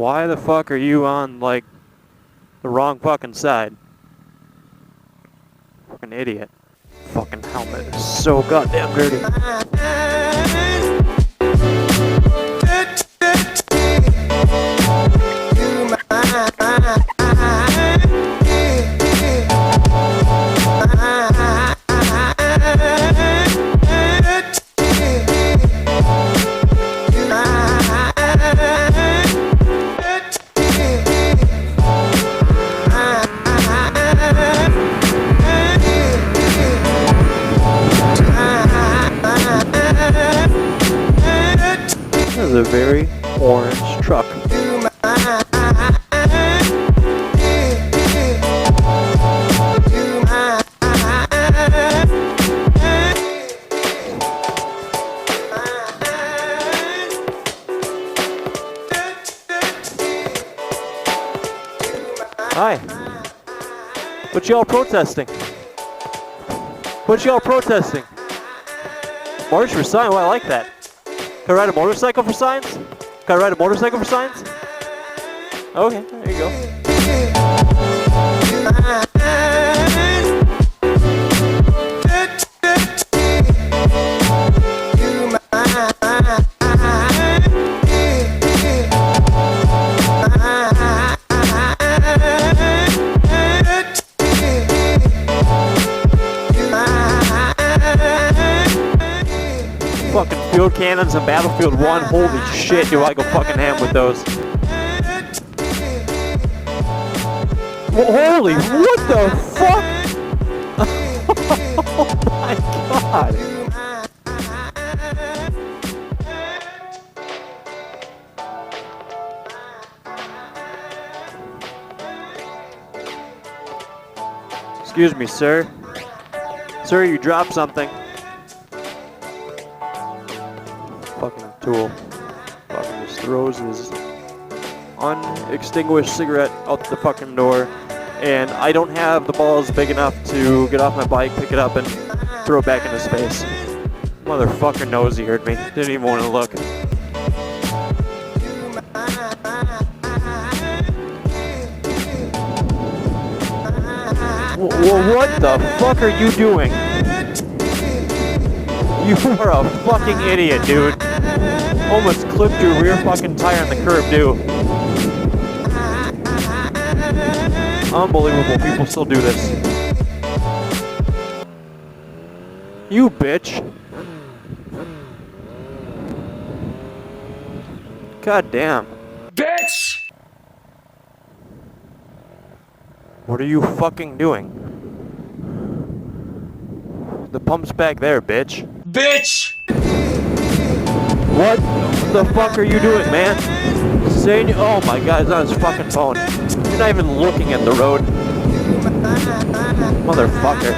Why the fuck are you on, like, the wrong fucking side? Fucking idiot. Fucking helmet is so goddamn dirty. This is a very orange truck. Hi. What y'all protesting? What y'all protesting? March for sign? Well, I like that. Can I ride a motorcycle for signs? Can I ride a motorcycle for signs? Okay, there you go. Fucking field cannons and Battlefield 1, holy shit, do I go fucking ham with those. Well, holy, what the fuck? Oh my god. Excuse me, sir. Sir, you dropped something. Fucking tool. Fucking just throws his unextinguished cigarette out the fucking door. And I don't have the balls big enough to get off my bike, pick it up, and throw it back into space. Motherfucker knows he heard me. Didn't even want to look. What the fuck are you doing? You are a fucking idiot, dude. Almost clipped your rear fucking tire on the curb, dude. Unbelievable, people still do this. You bitch. God damn. Bitch! What are you fucking doing? The pump's back there, bitch. Bitch! What the fuck are you doing, man? Sena, oh my god, it's on his fucking phone. You're not even looking at the road. Motherfucker.